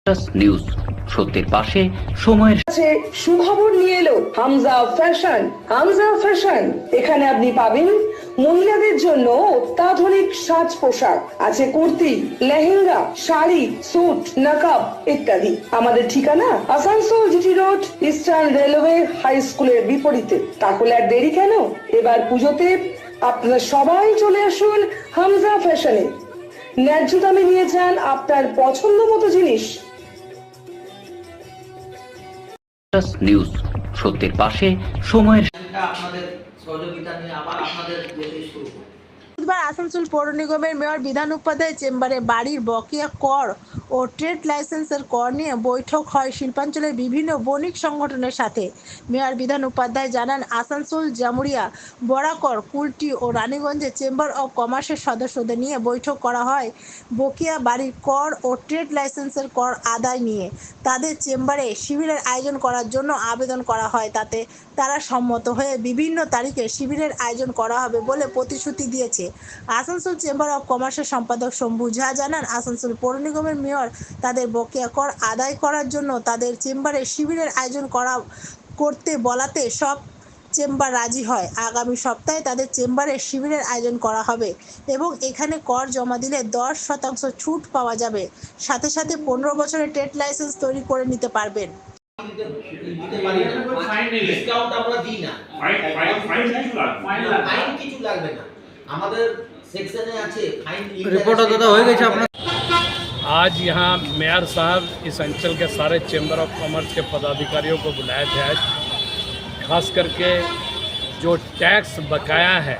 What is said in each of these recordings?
News সত্যের পাশে সময়ের কাছে সুখবর নিয়ে এলো হামজা ফ্যাশন। হামজা ফ্যাশন, এখানে আপনি পাবেন মহিলাদের জন্য অত্যাধুনিক সাজ পোশাক, আছে কুর্তি, লেহেঙ্গা, শাড়ি, স্যুট, নকাব ইত্যাদি। আমাদের ঠিকানা Asansol GT road, eastern railway high স্কুলের বিপরীতে। তাহলে আর দেরি কেন, এবার পুজোতে আপনারা সবাই চলে আসুন হামজা ফ্যাশনে। ন্যায্য দামে নিয়ে যান আপনার পছন্দ মতো জিনিস। নিউজ সত্যের পাশে সময়ের আপনাদের সহযোগিতা নিয়ে আবার আপনাদের যেতে শুরু করব। বুধবার আসানসোল পৌর নিগমের মেয়র বিধান উপাধ্যায় চেম্বারে বাড়ির বকেয়া কর ও ট্রেড লাইসেন্সের কর নিয়ে বৈঠক হয় শিল্পাঞ্চলের বিভিন্ন বণিক সংগঠনের সাথে। মেয়র বিধান উপাধ্যায় জানান, আসানসোল, জামুরিয়া, বরাকর, কুলটি ও রানীগঞ্জে চেম্বার অব কমার্সের সদস্যদের নিয়ে বৈঠক করা হয় বকেয়া বাড়ির কর ও ট্রেড লাইসেন্সের কর আদায় নিয়ে। তাদের চেম্বারে শিবিরের আয়োজন করার জন্য আবেদন করা হয়, তাতে তারা সম্মত হয়ে বিভিন্ন তারিখে শিবিরের আয়োজন করা হবে বলে প্রতিশ্রুতি দিয়েছে। আসানসোল চেম্বার অব কমার্সের সম্পাদক শম্ভু ঝা জানান, আসানসোল পৌর নিগমের মেয়র তাদের বকেয়া কর আদায় করার জন্য তাদের চেম্বারে শিবিরের আয়োজন করতে বলাতে সব চেম্বার রাজি হয়। আগামী সপ্তাহে তাদের চেম্বারে শিবিরের আয়োজন করা হবে এবং এখানে কর জমা দিলে 10% ছুট পাওয়া যাবে। সাথে সাথে 15 বছরের ট্রেড লাইসেন্স তৈরি করে নিতে পারবেন। ডিসকাউন্ট আমরা দিই না, ফাইন কিছু লাগবে না, আমাদের সেকশনে আছে ফাইন। रिपोर्ट दादा हो गई अपना। आज यहाँ मेयर साहब इस अंचल के सारे चैम्बर ऑफ कॉमर्स के पदाधिकारियों को बुलाए थे आज, खास करके जो टैक्स बकाया है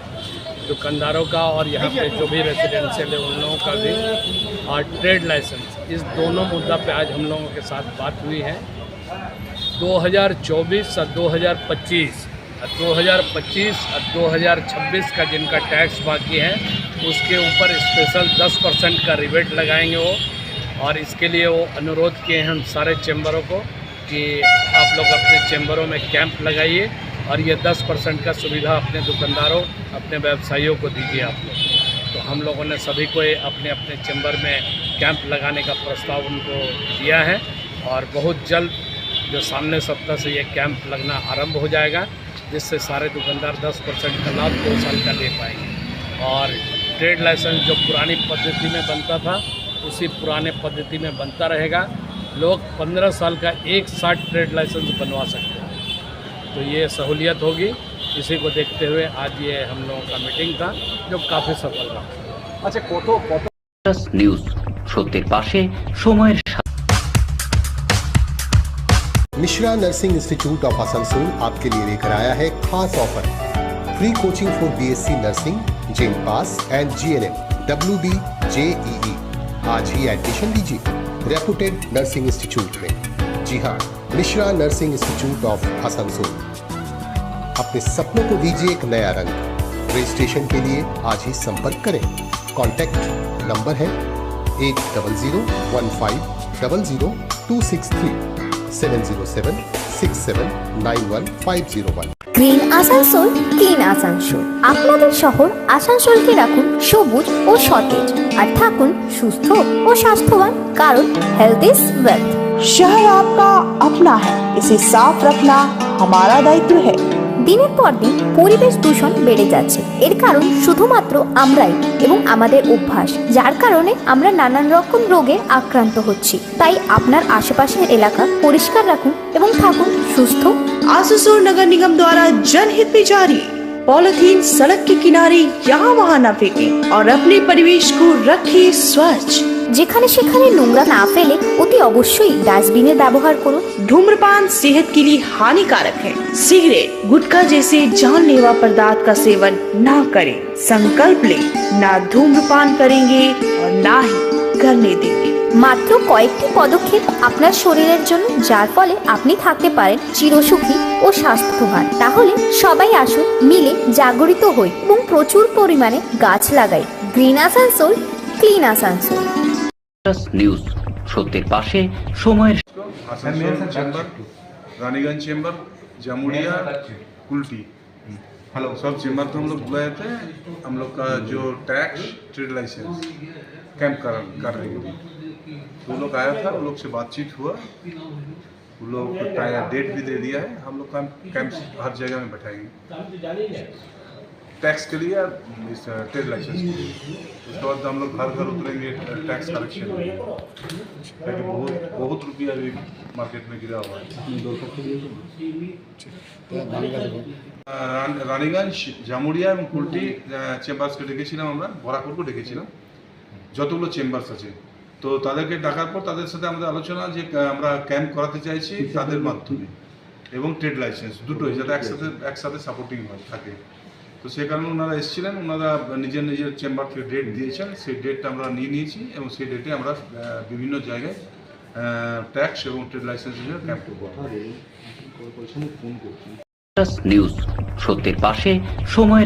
दुकानदारों का और यहाँ पे जो भी रेजिडेंशियल है उन लोगों का भी, और ट्रेड लाइसेंस, इस दोनों मुद्दा पे आज हम लोगों के साथ बात हुई है। 2024 और 2025 और 2026 का जिनका टैक्स बाकी है उसके ऊपर स्पेशल 10% का रिबेट लगाएंगे वो, और इसके लिए वो अनुरोध किए हैं हम सारे चैम्बरों को कि आप लोग अपने चैम्बरों में कैंप लगाइए और ये 10% का सुविधा अपने दुकानदारों, अपने व्यवसायियों को दीजिए आप लोग। तो हम लोगों ने सभी को अपने अपने चैम्बर में कैंप लगाने का प्रस्ताव उनको दिया है, और बहुत जल्द जो सामने सप्ताह से ये कैंप लगना आरंभ हो जाएगा, जिससे सारे दुकानदार 10% का लाभ 2 साल का ले पाएंगे। और ट्रेड लाइसेंस जो पुरानी पद्धति में बनता था उसी पुराने पद्धति में बनता रहेगा। लोग 15 साल का एक साथ ट्रेड लाइसेंस बनवा सकते हैं, तो ये सहूलियत होगी। इसी को देखते हुए आज ये हम लोगों का मीटिंग था जो काफ़ी सफल रहा। अच्छा, নিউজ সত্যের পাশে সময়ের Mishra nursing institute of Asansol आपके लिए लेकर आया है खास offer. Free coaching for BSc nursing, जेम pass and GNM, WD, JEE। आज ही एडमिशन लीजिए रेपुटेड नर्सिंग इंस्टीट्यूट में। जी हाँ, Mishra nursing institute of Asansol. अपने सपनों को दीजिए एक नया रंग। रजिस्ट्रेशन के लिए आज ही संपर्क करें। कॉन्टैक्ट नंबर है 8015000263 7076791 গ্রিন আসানসোল, ক্লিন আসানসোল। আপনাদের শহর আসানসোলকে রাখুন সবুজ ও সতেজ, আর থাকুন সুস্থ ও স্বাস্থ্যবান, কারণ হেলথ ইজ ওয়েলথ। शहर आपका अपना है, इसे साफ रखना हमारा दायित्व है। দিনের পর দিন পরিবেশ দূষণ বেড়ে যাচ্ছে, এর কারণ শুধুমাত্র আমরাই এবং আমাদের অভ্যাস, যার কারণে আমরা নানান রকম রোগে আক্রান্ত হচ্ছি। তাই আপনার আশেপাশের এলাকা পরিষ্কার রাখুন এবং থাকুন সুস্থ। आसनसोल नगर निगम द्वारा जनहित में जारी। पॉलिथीन सड़क के किनारे यहाँ वहाँ न फेंकें और अपने परिवेश को रखें स्वच्छ। যেখানে সেখানে নোংরা না ফেলে অতি অবশ্যই ডাস্টবিনের ব্যবহার করুন। धूम्रपान सेहत के लिए हानिकारक है। सिगरेट, गुटखा जैसे जानलेवा पदार्थ का सेवन न करें। संकल्प लें, ना धूम्रपान करेंगे और ना ही करने देंगे। মাত্র কয়েকটি পদক্ষেপ আপনার শরীরের জন্য, যার ফলে আপনি থাকতে পারেন চিরসুখী ও স্বাস্থ্যবান। তাহলে সবাই আসুন, মিলে জাগরিত হই এবং প্রচুর পরিমাণে গাছ লাগাই। Green Asansol, clean Asansol. News সত্যের পাশে সময়ের Asansol chamber, Raniganj chamber, Jamuria, Kulti, hello, सब चैम्बर तो हम लोग बुलाए थे। हम लोग का जो टैक्स, ट्रेड लाइसेंस कैंप कर रहे हैं। तो वो लोग आया था, वो लोग से बातचीत हुआ, वो लोग का डेट भी दे दिया है। हम लोग कैंप हर जगह में बैठाएंगे टैक्स के लिए, इस ट्रेड लाइसेंस के लिए। उसके बाद हम लोग घर घर उतरेंगे टैक्स कलेक्शन में, ताकि बहुत रुपया अभी मार्केट में गिरा हुआ है। রানীগঞ্জ, জামুরিয়া এবং কুলটি চেম্বার্সকে ডেকেছিলাম, আমরা বরাকরকে ডেকেছিলাম, যতগুলো চেম্বার্স আছে। তো তাদেরকে ডাকার পর তাদের সাথে আমাদের আলোচনা যে আমরা ক্যাম্প করাতে চাইছি তাদের মাধ্যমে, এবং ট্রেড লাইসেন্স দুটোই যাতে একসাথে সাপোর্টিং হয় থাকে। তো সেই কারণে ওনারা এসেছিলেন, ওনারা নিজের চেম্বার থেকে ডেট দিয়েছেন, সেই ডেটটা আমরা নিয়ে নিয়েছি এবং সেই ডেটে আমরা বিভিন্ন জায়গায় ট্যাক্স এবং ট্রেড লাইসেন্সের জন্য ক্যাম্প করবো। নিউজ, সত্যের পাশে সময়ের